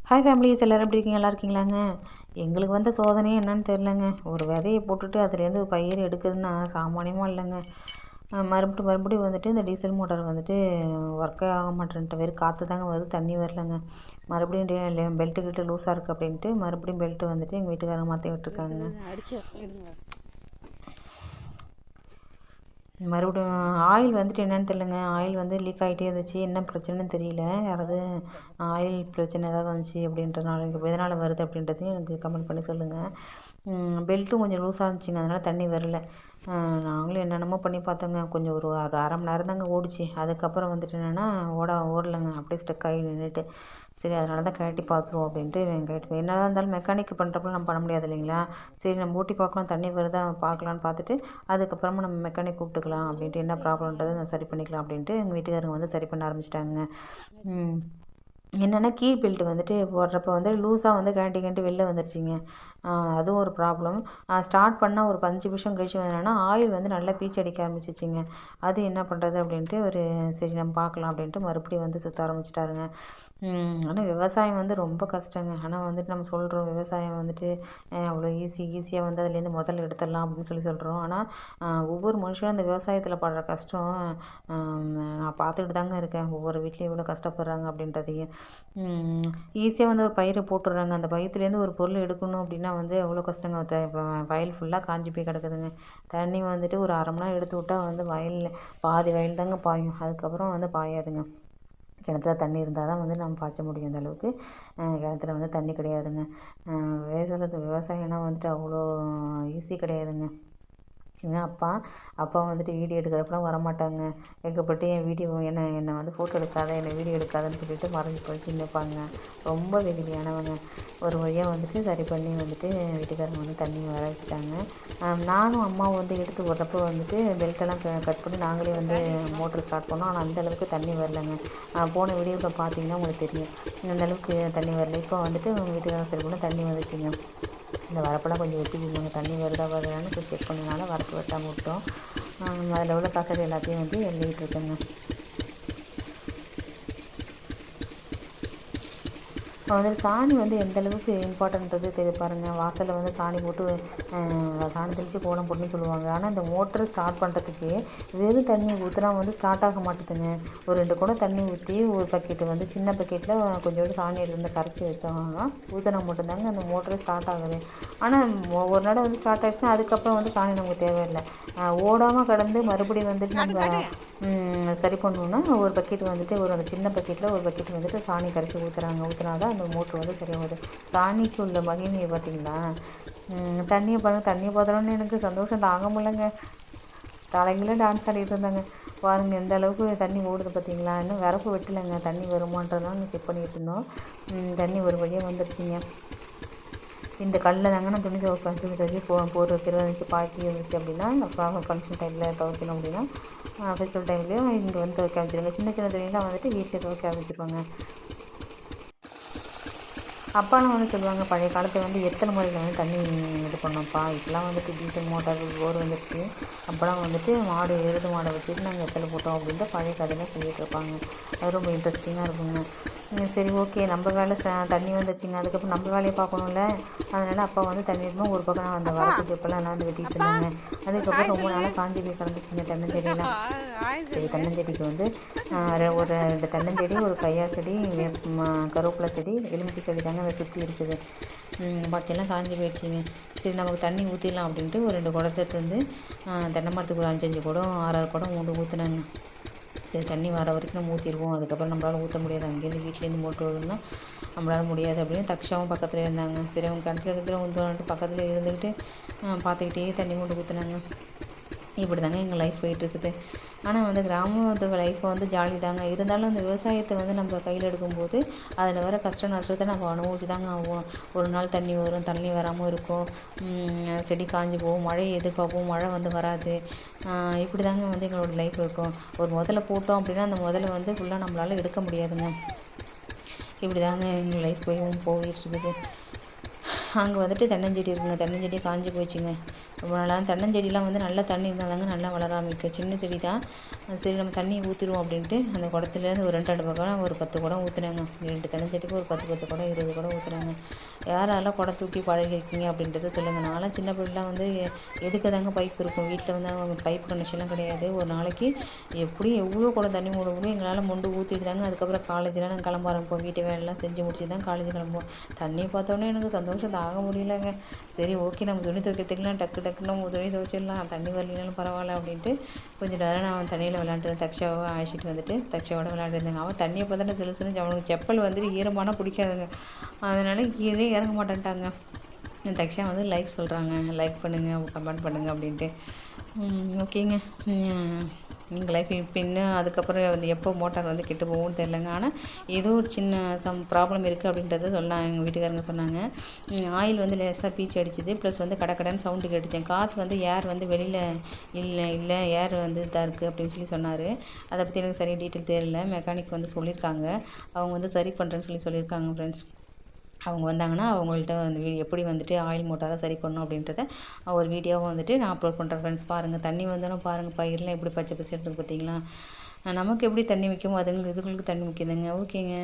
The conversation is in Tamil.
ஹாய் ஃபேமிலிஸ் எல்லோரும் எப்படி இருக்கீங்க? நல்லா இருக்கீங்களாங்க? எங்களுக்கு வந்த சோதனையே என்னன்னு தெரிலங்க. ஒரு விதையை போட்டுட்டு அதுலேருந்து பயிர் எடுக்குதுன்னா சாமானியமாக இல்லைங்க. மறுபடியும் வந்துட்டு இந்த டீசல் மோட்டார் வந்துட்டு ஒர்க்கே ஆக மாட்டேன்ட்டு வெறும் காற்று தாங்க வருது, தண்ணி வரலங்க. மறுபடியும் பெல்ட்டு கிட்ட லூஸாக இருக்குது அப்படின்ட்டு மறுபடியும் பெல்ட்டு வந்துட்டு எங்கள் வீட்டுக்காரங்க மாற்றி விட்டுருக்காங்க. மறுபடியும் ஆயில் வந்துட்டு என்னென்னு தெரியலங்க. ஆயில் வந்து லீக் ஆகிட்டே இருந்துச்சு. என்ன பிரச்சனைன்னு தெரியல. யாராவது ஆயில் பிரச்சனை ஏதாவது வந்துச்சு அப்படின்றனால எதனால் வருது அப்படின்றதையும் எனக்கு கமெண்ட் பண்ணி சொல்லுங்கள். பெல்ட்டும் கொஞ்சம் லூஸாக இருந்துச்சுங்க, அதனால் தண்ணி வரல. நாங்களும் என்னென்னமோ பண்ணி பார்த்தோங்க. கொஞ்சம் ஒரு அரை மணி நேரம் தாங்க ஓடிச்சு. அதுக்கப்புறம் வந்துட்டு என்னென்னா ஓடலைங்க, அப்படியே ஸ்டக் ஆகி நின்றுட்டு. சரி, அதனால தான் கழட்டி பார்த்துருவோம் அப்படின்ட்டு கேட்டு என்னதான் இருந்தாலும் மெக்கானிக் பண்ணுறப்ப நம்ம பண்ண முடியாது இல்லைங்களா. சரி, நம்ம ஊட்டி பார்க்கலாம், தண்ணி வருதா பார்க்கலான்னு பார்த்துட்டு அதுக்கப்புறமா நம்ம மெக்கானிக் கூப்பிட்டுக்கலாம் அப்படின்ட்டு என்ன ப்ராப்ளம்ன்றதை நான் சரி பண்ணிக்கலாம் அப்படின்ட்டு எங்கள் வீட்டுக்காரங்க வந்து சரி பண்ண ஆரம்பிச்சிட்டாங்க. என்னென்னா கீ பெல்ட் வந்துட்டு போடுறப்ப வந்து லூஸாக வந்து கழட்டி வெளில வந்துருச்சுங்க. அதுவும் ஒரு ப்ராப்ளம். ஸ்டார்ட் பண்ணால் ஒரு 5 நிமிஷம் கழிச்சு என்னென்னா ஆயில் வந்து நல்லா பீச்சு அடிக்க ஆரம்பிச்சிச்சிங்க. அது என்ன பண்ணுறது அப்படின்ட்டு சரி நம்ம பார்க்கலாம் அப்படின்ட்டு மறுபடியும் வந்து சுற்ற ஆரம்பிச்சிட்டாருங்க. ஆனால் விவசாயம் வந்து ரொம்ப கஷ்டங்க. ஆனால் வந்துட்டு நம்ம சொல்கிறோம் விவசாயம் வந்துட்டு அவ்வளோ ஈஸியாக வந்து அதுலேருந்து முதல்ல எடுத்துடலாம் அப்படின்னு சொல்கிறோம். ஆனால் ஒவ்வொரு மனுஷனும் அந்த விவசாயத்தில் படுற கஷ்டம் நான் பார்த்துக்கிட்டு தாங்க இருக்கேன். ஒவ்வொரு வீட்லேயும் எவ்வளோ கஷ்டப்படுறாங்க அப்படின்றதையும். ஈஸியாக வந்து ஒரு பயிரை போட்டுடுறாங்க. அந்த பயிர்லேருந்து ஒரு பொருள் எடுக்கணும் அப்படின்னா வந்து எவ்வளோ கஷ்டங்க. இப்போ வயல் ஃபுல்லாக காஞ்சி போய் கிடக்குதுங்க. தண்ணி வந்துட்டு ஒரு அரை மணி நேரம் எடுத்து விட்டால் வந்து வயலில் பாதி வயல் தாங்க பாயும். அதுக்கப்புறம் வந்து பாயாதுங்க. கிணத்துல தண்ணி இருந்தால் தான் வந்து நம்ம பாய்ச்ச முடியும். அந்த அளவுக்கு கிணத்துல வந்து தண்ணி கிடையாதுங்க. விவசாயம்னா வந்துட்டு அவ்வளோ ஈஸி கிடையாதுங்க. எங்கள் அப்பா வந்துட்டு வீடியோ எடுக்கிறப்பலாம் வரமாட்டாங்க. வெட்கப்பட்டு என் வீடியோ என்னை வந்து ஃபோட்டோ எடுக்காத, என்னை வீடியோ எடுக்காதன்னு சொல்லிட்டு மறைஞ்சி போய் நிற்பாங்க. ரொம்ப வெகுளியானவங்க. ஒரு வழியாக வந்துட்டு சரி பண்ணி வந்துட்டு வீட்டுக்காரங்க வந்து தண்ணி வர வச்சுட்டாங்க. நானும் அம்மாவும் வந்து எடுத்து விட்றப்போ வந்துட்டு பெல்ட்டெல்லாம் கட் பண்ணி நாங்களே வந்து மோட்ரு ஸ்டார்ட் பண்ணோம். ஆனால் அந்தளவுக்கு தண்ணி வரலைங்க. போன வீடியோவில் பார்த்தீங்கன்னா உங்களுக்கு தெரியும், அந்தளவுக்கு தண்ணி வரல. இப்போ வந்துட்டு வீட்டுக்காரங்க சரி பண்ண தண்ணி வந்துச்சுங்க. இந்த வரப்பெல்லாம் கொஞ்சம் வெட்டிக்குங்க. தண்ணி வருதான்னு கொஞ்சம் செக் பண்ணனால வரப்பு வெட்டாமல் விட்டோம். அதில் உள்ள கசடு எல்லாத்தையும் வந்து எண்ணிக்கிட்டு இருக்கேங்க. வந்துட்டு சாணி வந்து எந்த அளவுக்கு இம்பார்ட்டன்றது தெரியும் பாருங்கள். வாசலில் வந்து சாணி போட்டு சாணி தெளித்து கோலம் போட்டுன்னு சொல்லுவாங்க. ஆனால் இந்த மோட்ரு ஸ்டார்ட் பண்ணுறதுக்கு வெறும் தண்ணி ஊற்றினா வந்து ஸ்டார்ட் ஆக மாட்டேதுங்க. ஒரு 2 குடம் தண்ணி ஊற்றி ஒரு பக்கெட்டு வந்து சின்ன பக்கெட்டில் கொஞ்சோண்டு சாணி எடுத்து கரைச்சி வச்சோம்னா ஊற்றினா மட்டும்தாங்க அந்த மோட்ரு ஸ்டார்ட் ஆகுது. ஆனால் ஒரு நடை வந்து ஸ்டார்ட் ஆகிடுச்சுன்னா அதுக்கப்புறம் வந்து சாணி நமக்கு தேவையில்லை. ஓடாமல் கடந்து மறுபடியும் வந்துட்டு நம்ம சரி பண்ணணுன்னா ஒரு பக்கெட் வந்துட்டு அந்த சின்ன பக்கெட்டில் ஒரு பக்கெட் வந்துட்டு சாணி கரைச்சி ஊற்றினா தான் அந்த மோட்ரு வந்து சரியாகுது. சாணிக்கு உள்ள மகிமையை பார்த்தீங்களா. தண்ணியை பார்த்தோன்னே எனக்கு சந்தோஷம் தாங்க முடியலங்க. தலைகீழ டான்ஸ் ஆடிட்டு இருந்தாங்க. பாருங்கள் எந்த அளவுக்கு தண்ணி ஓடுது பார்த்தீங்களா. இன்னும் வரப்பு வெட்டலைங்க. தண்ணி வருமானதான் செக் பண்ணிகிட்டு இருந்தோம். தண்ணி ஒரு வழியாக வந்துருச்சுங்க. இந்த கல்லில் தாங்க நான் துணி துவைச்சி போர் வைக்கிறதா இருந்துச்சு, பாய்ச்சி இருந்துச்சு அப்படின்னா ஃபங்க்ஷன் டைமில் துவைக்கணும் அப்படின்னா ஃபெஸ்டிவல் டைம்லேயும் இங்கே வந்து துவைக்க ஆரம்பிச்சிருவாங்க. சின்ன துணிலாம் வந்துட்டு வீட்டில் துவைக்க ஆரம்பிச்சிருவாங்க. அப்பாலாம் வந்து சொல்லுவாங்க, பழைய காலத்தில் வந்து எத்தனை முறையில் வந்து தண்ணி இது பண்ணோம்ப்பா. இப்போலாம் வந்துட்டு டீசல் மோட்டார் போர் வந்துருச்சு. அப்போலாம் வந்துட்டு எருது மாடை வச்சுட்டு நாங்கள் எத்தனை போட்டோம் அப்படின்ட்டு பழைய கதையெல்லாம் சொல்லிகிட்டு இருப்பாங்க. அது ரொம்ப இன்ட்ரெஸ்டிங்காக இருக்குங்க. சரி, ஓகே, நம்ம வேலை தண்ணி வந்துச்சுங்க. அதுக்கப்புறம் நம்ம வேலையை பார்க்கணும்ல. அதனால் அப்பா வந்து தண்ணி எடுக்கணும். ஒரு பக்கம் நான் அந்த வரப்பு இப்போல்லாம் எல்லாம் வந்து வெட்டிட்டு இருந்தாங்க. அதுக்கப்புறம் ரொம்ப நாளாக காஞ்சி போய் கிடந்துச்சுங்க தென்னஞ்செடியெல்லாம். சரி, தென்னஞ்செடிக்கு வந்து ஒரு 2 தென்னஞ்செடி, ஒரு கொய்யா செடி, கருவேப்பிலை செடி, எலுமிச்சை செடி தாங்க அதை சுற்றி இருக்குது. பாக்கியெல்லாம் காஞ்சி போயிடுச்சிங்க. சரி, நமக்கு தண்ணி ஊற்றிடலாம் அப்படின்ட்டு ஒரு 2 குடத்தை எடுத்து வந்து தென்னை மரத்துக்கு ஒரு 5 குடம் 6 குடம் ஊற்றினாங்க. சரி, தண்ணி வர வரைக்கும் நம்ம ஊற்றிடுவோம். அதுக்கப்புறம் நம்மளால் ஊற்ற முடியாது. அங்கேருந்து வீட்டிலேருந்து மோட்ரு வருதுன்னா நம்மளால் முடியாது அப்படின்னு தக்ஷாவும் பக்கத்தில் இருந்தாங்க. சரி, அவங்க கிணத்துல ஊற்றுவான்ட்டு பக்கத்தில் இருந்துக்கிட்டு பார்த்துக்கிட்டே தண்ணி கொண்டு ஊற்றுனாங்க. இப்படி தாங்க எங்கள் லைஃப் போயிட்டுருக்குது. ஆனால் வந்து கிராமத்து லைஃப்பை வந்து ஜாலி தாங்க. இருந்தாலும் அந்த விவசாயத்தை வந்து நம்ம கையில் எடுக்கும்போது அதில் வர கஷ்ட நஷ்டத்தை நம்ம அனுபவிச்சு தாங்க ஆகும். ஒரு நாள் தண்ணி வரும், தண்ணி வராமல் இருக்கும், செடி காஞ்சி போகும், மழையை எதிர்பார்ப்போம், மழை வந்து வராது. இப்படி தாங்க வந்து எங்களோட லைஃப் இருக்கும். ஒரு முதல்ல போட்டோம் அப்படின்னா அந்த முதல்ல வந்து ஃபுல்லாக நம்மளால் எடுக்க முடியாதுங்க. இப்படி தாங்க எங்கள் லைஃப் போயிட்டுருக்குது. அங்கே வந்துட்டு தென்னஞ்செடி இருக்குங்க. தென்னஞ்செடி காஞ்சி போயிடுச்சுங்க. ரொம்ப நாளாக தென்னஞ்செடிலாம் வந்து நல்லா தண்ணி இருந்தால் தாங்க நல்லா வளர ஆரம்பிக்கும். சின்ன செடி தான், சரி நம்ம தண்ணி ஊற்றிடுவோம் அப்படின்ட்டு அந்த குடத்துலேருந்து ஒரு 2 பக்கம் ஒரு 10 குடம் ஊற்றுனாங்க. 2 தென்னஞ்செடிக்கு ஒரு 10 குடம் 20 குடம் ஊற்றுனாங்க. யாரெல்லாம் குடம் தூக்கி பழகிருக்கீங்க அப்படின்றத சொல்லுங்கள். நான்லாம் சின்ன பிள்ளைலாம் வந்து எதுக்கு தாங்க பைப் இருக்கும் வீட்டில் வந்து அவங்க பைப் கனெக்ஷன்லாம் கிடையாது. ஒரு நாளைக்கு எப்படியும் எவ்வளோ குடம் தண்ணி மூட முடியும் எங்களால் மொண்டு ஊற்றிட்டு தாங்க அதுக்கப்புறம் காலேஜ்லாம் நாங்கள் கிளம்ப ஆரம்பிப்போம். வீட்டு வேலைலாம் செஞ்சு முடிச்சு தான் காலேஜ் கிளம்புவோம். தண்ணியை பார்த்தோன்னே எனக்கு சந்தோஷம் தாங்க முடியலங்க. சரி ஓகே நம்ம துணி துவைக்கிறதுக்குலாம் டக்குன்னு நம்ம துணி துவைச்சிடலாம், தண்ணி வரலினாலும் பரவாயில்ல அப்படின்ட்டு கொஞ்சம் நேரம் நான் தண்ணியில் விளாண்டுட்டு தக்ஷாவை அழைச்சிட்டு வந்துட்டு தக்ஷாவோட விளையாண்டுருந்தேங்க. அவன் தண்ணியை பார்த்தாலும் சிலுசிலுன்னு அவனுக்கு செப்பல் வந்துட்டு ஈரமான பிடிக்காதுங்க. அதனால் கீழே இறங்க மாட்டேன்ட்டாங்க. தக்ஷா வந்து லைக் சொல்கிறாங்க, லைக் பண்ணுங்கள் கமெண்ட் பண்ணுங்கள் அப்படின்ட்டு. ஓகேங்க. எங்கள் லைஃப் இப்போ இன்னும் அதுக்கப்புறம் வந்து எப்போ மோட்டார் வந்து கெட்டு போகும்னு தெரிலங்க. ஆனால் ஏதோ ஒரு சின்ன ப்ராப்ளம் இருக்குது அப்படின்றத சொன்னாங்க எங்கள் வீட்டுக்காரங்க சொன்னாங்க. ஆயில் வந்து லேசாக பீச்சு அடிச்சுது, ப்ளஸ் வந்து கடன்னு சவுண்டு கேட்டுச்சேன். காற்று வந்து ஏர் வந்து வெளியில் இல்லை ஏர் வந்து இதாக இருக்குது அப்படின்னு சொன்னார். அதை பற்றி எனக்கு சரியாக டீட்டெயில் தெரியல. மெக்கானிக் வந்து சொல்லியிருக்காங்க, அவங்க வந்து சரி பண்ணுறேன்னு சொல்லியிருக்காங்க ஃப்ரெண்ட்ஸ். அவங்க வந்தாங்கன்னா அவங்கள்ட்ட வந்து எப்படி வந்துட்டு ஆயில் மோட்டாரை சரி பண்ணணும் அப்படின்றத ஒரு வீடியோவும் வந்துட்டு நான் அப்லோட் பண்ணுறேன் ஃப்ரெண்ட்ஸ். பாருங்கள் தண்ணி வந்தாலும் பாருங்கள் பயிரெலாம் எப்படி பச்சை பச்சை இருக்குது பார்த்தீங்களா. நமக்கு எப்படி தண்ணி வைக்குமோ அதுங்களுக்கு இதுங்களுக்கு தண்ணி வைக்குதுங்க. ஓகேங்க.